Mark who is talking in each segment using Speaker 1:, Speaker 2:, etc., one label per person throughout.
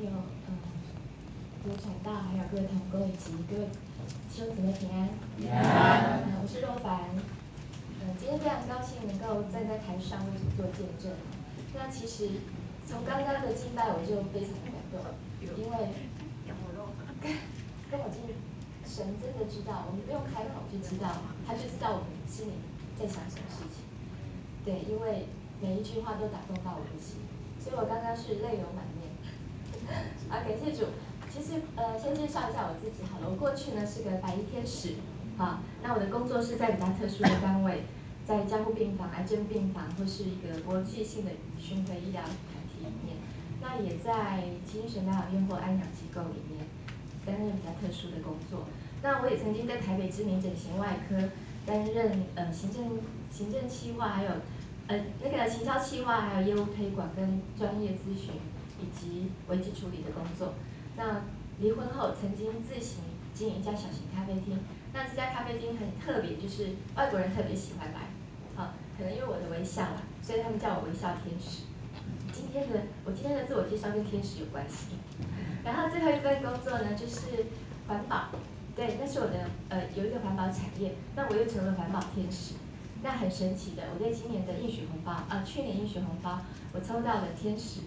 Speaker 1: 有刘传道，还有各位同工以及各位弟兄姊妹平安。平安。我是若凡。今天非常高兴能够站在台上为主做见证。那其实从刚刚的敬拜我就非常的感动，因为跟我进神真的知道，我们不用开口就知道，他就知道我们心里在想什么事情。对，因为每一句话都打动到我的心，所以我刚刚是泪流满面。感谢主。其实先介绍一下我自己好了。我过去呢是个白衣天使，那我的工作是在比较特殊的单位，在加护病房、癌症病房或是一个国际性的巡回医疗团体里面，那也在基因神疗养院或安养机构里面担任比较特殊的工作。那我也曾经在台北知名整形外科担任行政企划，还有那个行销企划，还有业务推广跟专业咨询以及危机处理的工作。那离婚后曾经自行经营一家小型咖啡厅，那这家咖啡厅很特别，就是外国人特别喜欢来，可能因为我的微笑啦，所以他们叫我微笑天使。我今天的自我介绍跟天使有关系。然后最后一份工作呢，就是环保，对，那是我的有一个环保产业，那我又成了环保天使。那很神奇的，我在今年的应许红包去年应许红包我抽到了天使，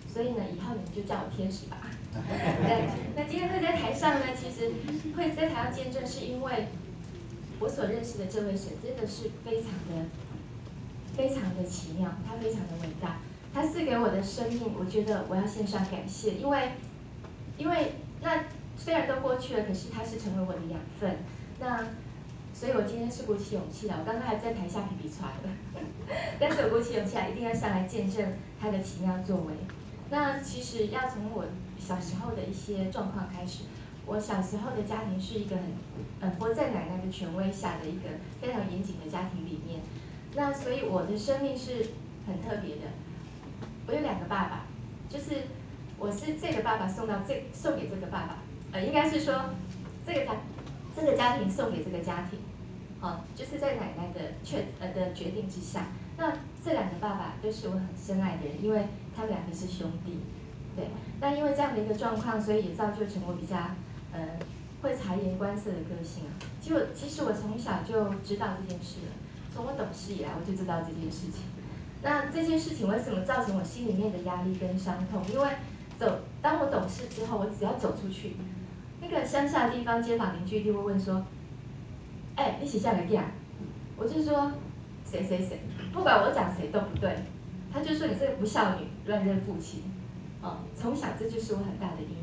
Speaker 1: 所以呢以后你们就叫我天使吧。对，那今天会在台上呢，其实会在台上见证，是因为我所认识的这位神真的是非常的奇妙，他非常的伟大，他赐给我的生命，我觉得我要献上感谢，因为那虽然都过去了，可是他是成为我的养分，那所以我今天是鼓起勇气了，我刚刚还在台下皮皮喘的，但是我鼓起勇气来，一定要上来见证他的奇妙作为。那其实要从我小时候的一些状况开始，我小时候的家庭是一个活在奶奶的权威下的一个非常严谨的家庭里面，那所以我的生命是很特别的。我有2个爸爸，就是我是这个爸爸送给这个爸爸，应该是说这个家庭送给这个家庭，就是在奶奶的决定之下。那这2个爸爸都是我很深爱的人，因为他们2个是兄弟，对。那因为这样的一个状况，所以也造就成我比较会察言观色的个性啊。其实我从小就知道这件事了，从我懂事以来我就知道这件事情。那这件事情为什么造成我心里面的压力跟伤痛？因为当我懂事之后，我只要走出去，那个乡下的地方，街坊邻居一定会问说：“你是谁的囝？”我就说谁谁谁，不管我讲谁都不对，他就说你这个不孝女，乱认父亲。从小这就是我很大的阴影，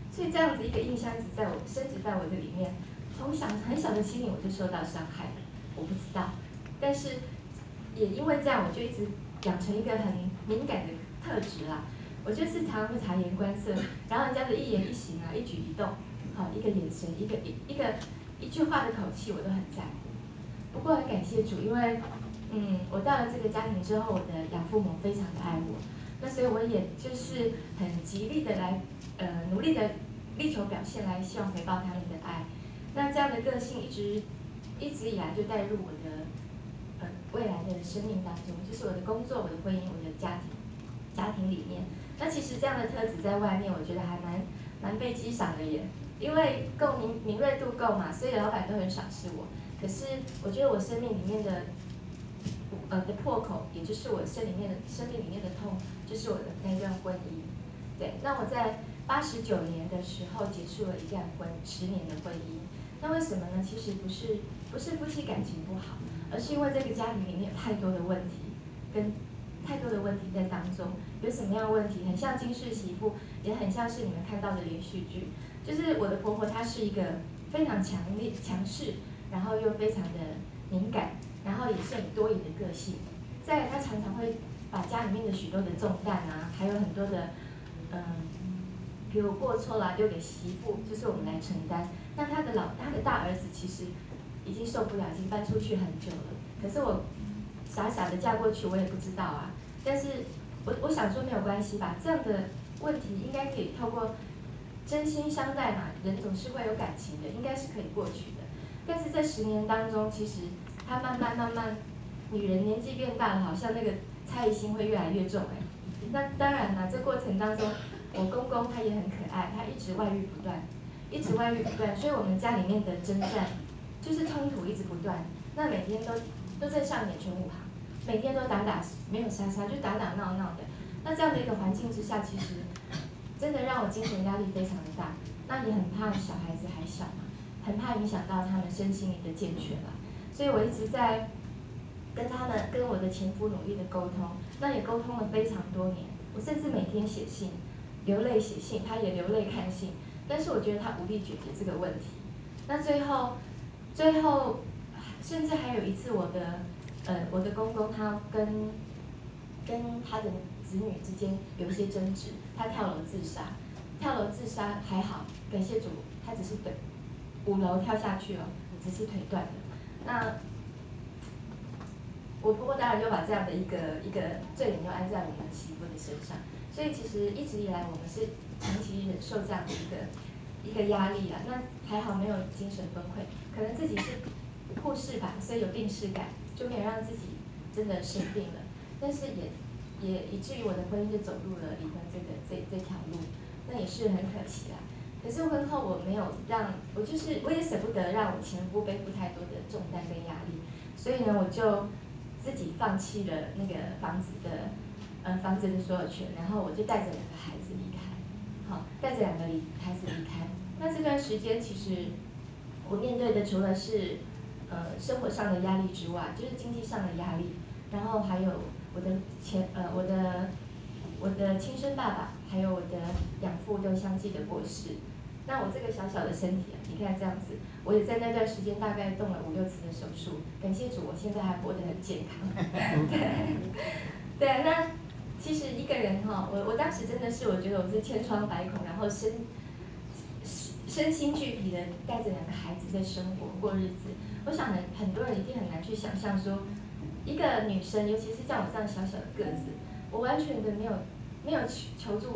Speaker 1: 所以这样子一个印象一直深植在我的里面。从小很小的心灵我就受到伤害，我不知道，但是也因为这样，我就一直养成一个很敏感的特质啦。我就是常常会察言观色，然后人家的一言一行啊，一举一动，一个眼神，一句话的口气，我都很在乎。不过很感谢主，因为我到了这个家庭之后，我的养父母非常的爱我，那所以我也就是很极力的来努力的力求表现，来希望回报他们的爱。那这样的个性一直以来就带入我的未来的生命当中，就是我的工作、我的婚姻、我的家庭里面。那其实这样的特质在外面，我觉得还蛮被激赏的耶，因为够敏锐度够嘛，所以老板都很赏识我。可是我觉得我生命里面的破口，也就是我生命里面的痛，就是我的那段婚姻。对，那我在89年的时候结束了一段10年的婚姻。那为什么呢？其实不是夫妻感情不好，而是因为这个家庭里面有太多的问题，跟太多的问题在当中。有什么样的问题？很像金氏媳妇，也很像是你们看到的连续剧。就是我的婆婆，她是一个非常强势，然后又非常的敏感，然后也是很多疑的个性。再来，她常常会把家里面的许多的重担啊，还有很多的比如过错啦，丢给媳妇，就是我们来承担。那她的大儿子其实已经受不了，已经搬出去很久了。可是我傻傻的嫁过去，我也不知道啊。但是我想说没有关系吧，这样的问题应该可以透过真心相待嘛，人总是会有感情的，应该是可以过去的。但是这10年当中，其实她慢慢，女人年纪变大了，好像那个猜疑心会越来越重那当然了，这过程当中我公公他也很可爱，他一直外遇不断，一直外遇不断，所以我们家里面的征战就是冲突一直不断。那每天都在上演全武行，每天都打打没有杀杀，就打打闹闹的。那这样的一个环境之下，其实真的让我精神压力非常的大。那也很怕小孩子还小嘛，很怕影响到他们身心灵的健全啦。所以我一直在跟我的前夫努力的沟通，那也沟通了非常多年。我甚至每天写信，流泪写信，他也流泪看信。但是我觉得他无力解决这个问题。那最后，甚至还有一次我的公公他跟他的子女之间有一些争执，他跳楼自杀。跳楼自杀还好，感谢主，他只是5楼跳下去了，只是腿断了。那我婆婆当然就把这样的一个罪名就安在我们媳妇的身上，所以其实一直以来我们是长期忍受这样的一个压力啦。那还好没有精神崩溃，可能自己是护士吧，所以有病耻感，就没有让自己真的生病了。但是也以至于我的婚姻就走入了离婚这条路，那也是很可惜啦。可是婚后我没有我也舍不得让我前夫背负太多的重担跟压力，所以呢我就自己放弃了那个房子的所有权，然后我就带着2个孩子离开，好，带着2个孩子离开。那这段时间其实我面对的除了是生活上的压力之外，就是经济上的压力，然后还有我的亲生爸爸还有我的养父都相继的过世。那我这个小小的身体啊，你看这样子，我也在那段时间大概动了5、6次的手术，感谢主，我现在还活得很健康。对啊，那其实一个人哈，我当时真的是我觉得我是千疮百孔，然后身心俱疲的带着2个孩子在生活过日子。我想很多人一定很难去想象说，一个女生，尤其是像我这样小小的个子，我完全的没有求助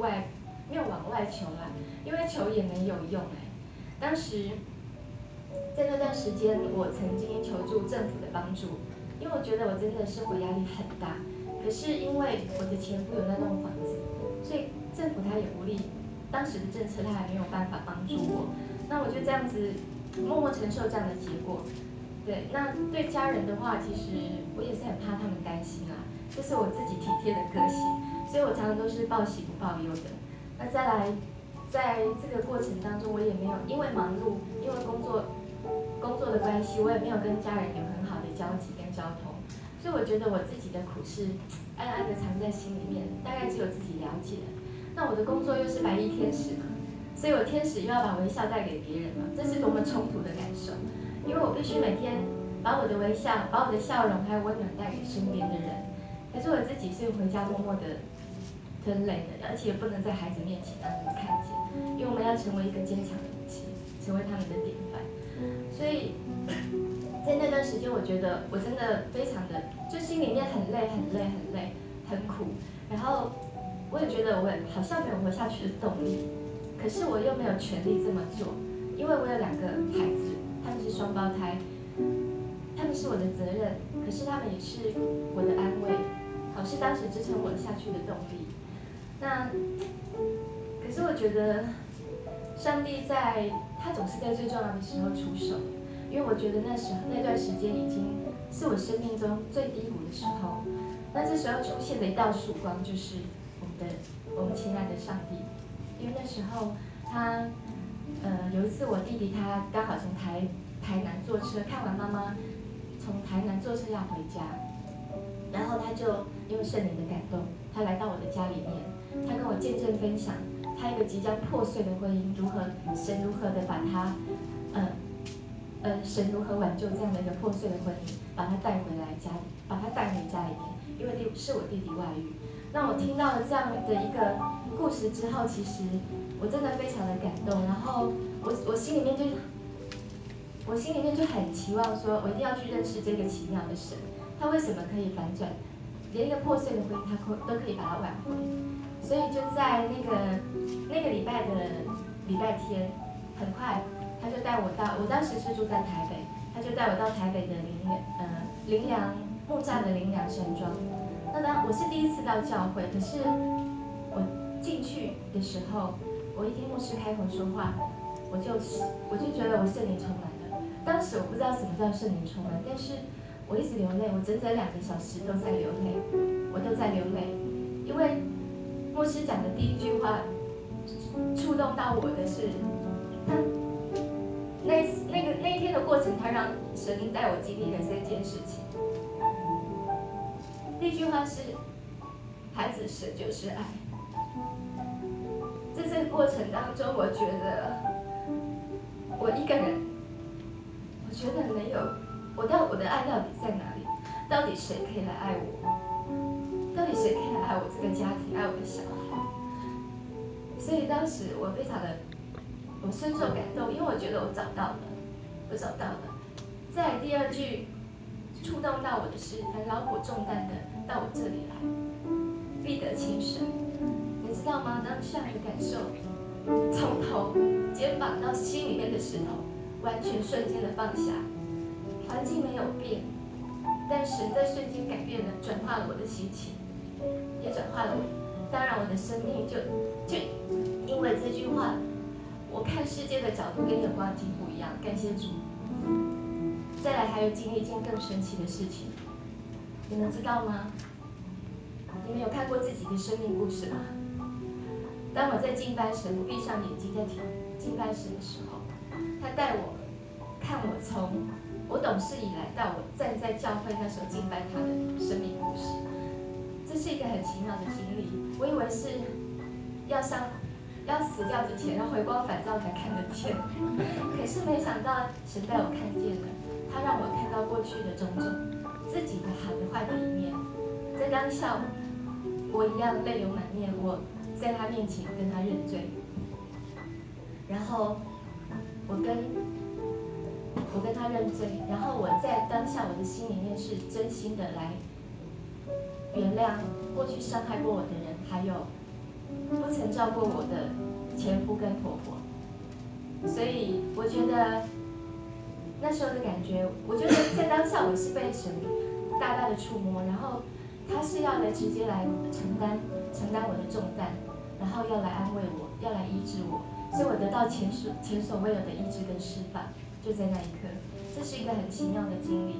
Speaker 1: 没有往外求啦，因为求也没有用当时在那段时间，我曾经求助政府的帮助，因为我觉得我真的生活压力很大。可是因为我的前夫有那栋房子，所以政府他也无力，当时的政策他还没有办法帮助我。那我就这样子默默承受这样的结果。对，那对家人的话，其实我也是很怕他们担心啦，这是我自己体贴的个性，所以我常常都是报喜不报忧的。那再来，在这个过程当中，我也没有因为忙碌，因为工作的关系，我也没有跟家人有很好的交集跟交通，所以我觉得我自己的苦是暗暗的藏在心里面，大概只有自己了解。那我的工作又是白衣天使嘛，所以我天使又要把微笑带给别人嘛，这是多么冲突的感受。因为我必须每天把我的微笑、把我的笑容还有温暖带给身边的人，可是我自己是回家默默的吞泪的，而且也不能在孩子面前让他们看见，因为我们要成为一个坚强的母亲，成为他们的典范。所以在那段时间，我觉得我真的非常的，就心里面很累、很累、很累、很苦，然后我也觉得我好像没有活下去的动力，可是我又没有权利这么做，因为我有2个孩子，他们是双胞胎，他们是我的责任，可是他们也是我的安慰，好，是当时支撑我下去的动力。那可是我觉得上帝他总是在最重要的时候出手，因为我觉得那段时间已经是我生命中最低谷的时候。那这时候出现的一道曙光，就是我们亲爱的上帝，因为那时候有一次我弟弟他刚好从台南坐车，看完妈妈从台南坐车要回家，然后他就因为圣灵的感动，他来到我的家里面，他跟我见证分享他一个即将破碎的婚姻，神如何的把他神如何挽救这样的一个破碎的婚姻，把他带回家里面，因为是我弟弟外遇。那我听到了这样的一个故事之后，其实我真的非常的感动，然后我心里面就很期望说，我一定要去认识这个奇妙的神，他为什么可以反转，连一个破碎的婚姻他都可以把它挽回。所以就在那个礼拜天，很快他就带我到，我当时是住在台北，他就带我到台北的木栅的灵粮山庄。那我是第一次到教会，可是进去的时候，我一听牧师开口说话，我就觉得我圣灵充满了。当时我不知道什么叫圣灵充满，但是我一直流泪，我整整2个小时都在流泪，我都在流泪，因为牧师讲的第一句话触动到我的是，他那一天的过程，他让神带我经历了3件事情。第一句话是，孩子，神就是爱。在这个过程当中，我觉得我一个人，我觉得没有，我的爱到底在哪里？到底谁可以来爱我？到底谁可以来爱我这个家庭，爱我的小孩？所以当时我非常的，我深受感动，因为我觉得我找到了。再来第2句触动到我的是，凡劳苦重担的到我这里来，必得轻省。你知道吗？当下的感受，从头肩膀到心里面的石头，完全瞬间的放下。环境没有变，但神在瞬间改变了，转化了我的心情，也转化了我。当然，我的生命就因为这句话，我看世界的角度跟眼光已经不一样。感谢主。再来还有经历一件更神奇的事情，你们知道吗？你们有看过自己的生命故事吗？当我在敬拜神，我闭上眼睛在敬拜神的时候，他带我看我从我懂事以来到我站在教会那时候敬拜他的生命故事。这是一个很奇妙的经历。我以为是要死掉之前，要回光返照才看得见，可是没想到神带我看见了，他让我看到过去的种种，自己的好的坏的一面。在当下，我一样泪流满面，我在他面前跟他认罪，然后我跟他认罪，然后我在当下我的心里面是真心的来原谅过去伤害过我的人，还有不曾照顾我的前夫跟婆婆。所以我觉得那时候的感觉，我觉得在当下我是被神大大的触摸，然后他是要来直接来承担我的重担，然后要来安慰我，要来医治我，所以我得到前所未有的医治跟释放，就在那一刻。这是一个很奇妙的经历。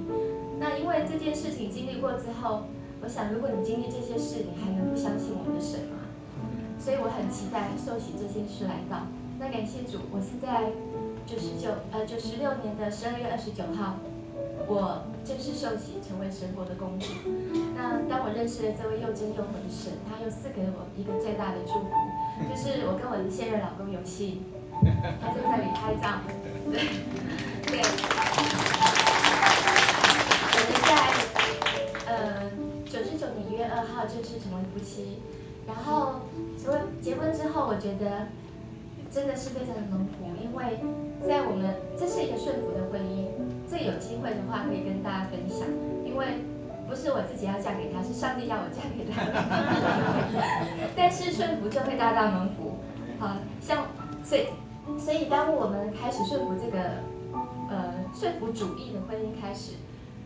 Speaker 1: 那因为这件事情经历过之后，我想如果你经历这些事，你还能不相信我们的神吗？所以我很期待受洗这件事来到。那感谢主，我是在96年的12月29号，我正式受洗成为神国的公主。那当我认识了这位又真又活的神，他又赐给我一个最大的祝福，就是我跟我的现任老公有戏，他正在里拍照。对，我们在99年1月2号正式成为夫妻。然后结婚之后，我觉得真的是非常的蒙福，因为在我们这是一个顺服的婚姻，这有机会的话可以跟大家分享，因为不是我自己要嫁给他，是上帝要我嫁给他。但是顺服就会大大蒙福，好，所以当我们开始顺服这个顺服主义的婚姻开始，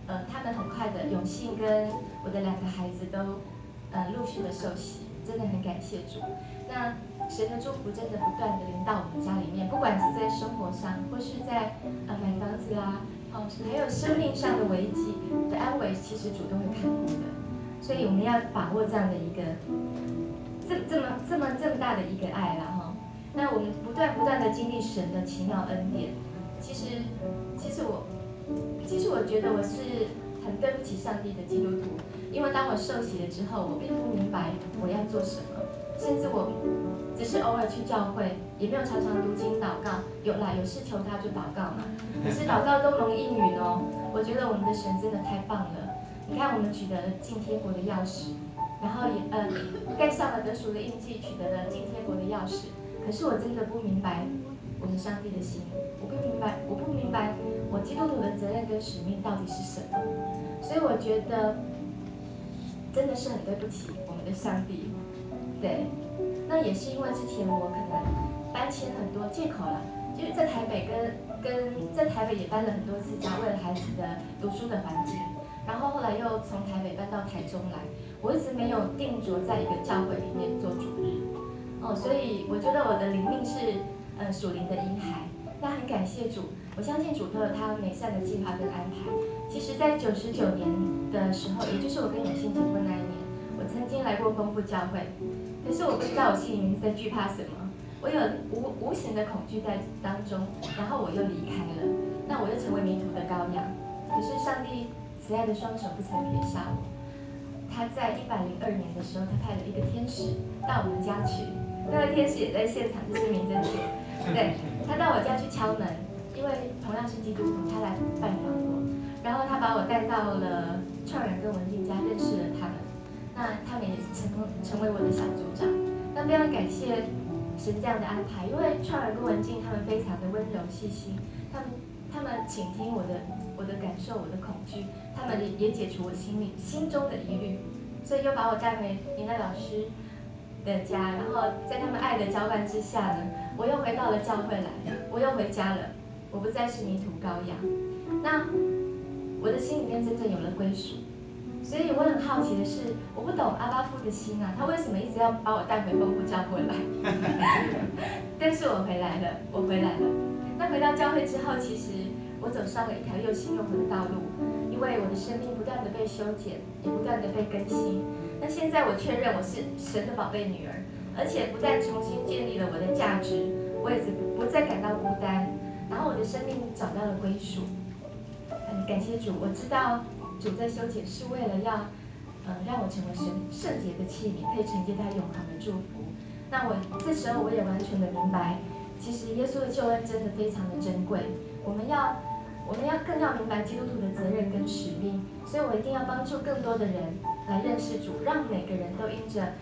Speaker 1: 他们很快的永信跟我的2个孩子都陆续的受洗。真的很感谢主，那神的祝福真的不断的临到我们家里面，不管是在生活上，或是在买房子啦，还有生命上的危机的安危，其实主都会看顾的。所以我们要把握这样的一个这么大的一个爱啦哈。那我们不断的经历神的奇妙恩典。其实我觉得我是很对不起上帝的基督徒。因为当我受洗了之后，我并不明白我要做什么，甚至我只是偶尔去教会，也没有常常读经祷告。有事求他就祷告嘛，可是祷告都蒙应允哦。我觉得我们的神真的太棒了。你看，我们取得了进天国的钥匙，然后也盖上了得赎的印记，取得了进天国的钥匙。可是我真的不明白我们上帝的心，我不明白我基督徒的责任跟使命到底是什么。所以我觉得真的是很对不起我们的上帝。对，那也是因为之前我可能搬迁很多借口啦，就是在台北在台北也搬了很多次家，为了孩子的读书的环境。然后后来又从台北搬到台中来，我一直没有定着在一个教会里面做主日。哦，所以我觉得我的灵命是属灵的婴孩。那很感谢主，我相信主都有他美善的计划跟安排。其实，在99年的时候，也就是我跟永信结婚那一年，我曾经来过丰富教会，可是我不知道我心里面在惧怕什么，我有无形的恐惧在当中，然后我又离开了，那我又成为迷途的羔羊。可是上帝慈爱的双手不曾撇下我，他在102年的时候，他派了一个天使到我们家去，那个天使也在现场，就是明珍姐，对，他到我家去敲门，因为同样是基督徒，他来拜访我，然后他把我带到了创人跟文静家，认识了他们，那他们也成为我的小组长。那非常感谢神这样的安排，因为创人跟文静他们非常的温柔细心，他们倾听我的感受，我的恐惧，他们也解除我心中的疑虑，所以又把我带回林奈老师的家，然后在他们爱的浇灌之下呢，我又回到了教会来，我又回家了，我不再是迷途羔羊。那我的心里面真正有了归属，所以我很好奇的是，我不懂阿巴父的心啊，他为什么一直要把我带回丰富教会来？但是我回来了。那回到教会之后，其实我走上了一条又新又活的道路，因为我的生命不断的被修剪，也不断的被更新。那现在我确认我是神的宝贝女儿，而且不但重新建立了我的价值，我也不再感到孤单，然后我的生命找到了归属。感谢主，我知道主在修剪是为了要，让我成为神圣洁的器皿，可以承接他永恒的祝福。那这时候我也完全的明白，其实耶稣的救恩真的非常的珍贵，我们要更要明白基督徒的责任跟使命，所以我一定要帮助更多的人来认识主，让每个人都因着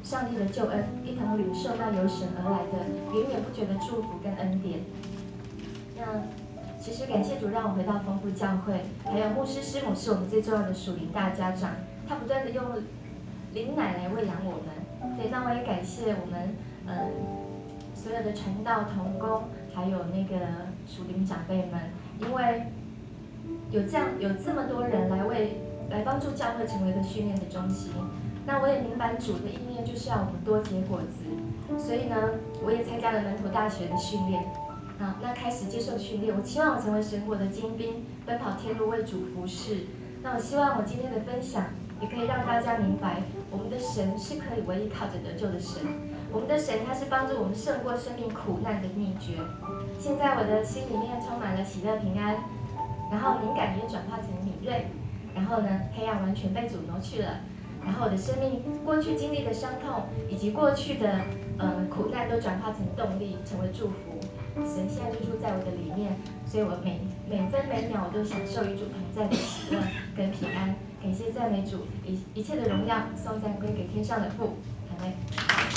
Speaker 1: 上帝的救恩，一同领受那由神而来的源源不绝的祝福跟恩典。那其实感谢主让我回到丰富教会，还有牧师师母是我们最重要的属灵大家长，他不断的用灵奶来喂养我们。对，那我也感谢我们所有的传道同工，还有那个属灵长辈们，因为有这么多人来帮助教会成为一个训练的中心。那我也明白主的意念就是要我们多结果子，所以呢，我也参加了门徒大学的训练。那开始接受训练，我期望我成为神国的精兵，奔跑天路为主服侍。那我希望我今天的分享也可以让大家明白，我们的神是可以唯一靠着得救的神。我们的神他是帮助我们胜过生命苦难的秘诀。现在我的心里面充满了喜乐平安，然后敏感也转化成敏锐，然后呢，黑暗完全被主挪去了。然后我的生命过去经历的伤痛以及过去的苦难都转化成动力，成为祝福。神现在就住在我的里面，所以我每分每秒我都享受与主同在的喜乐跟平安。感谢赞美主，一切的荣耀颂赞归给天上的父。阿们。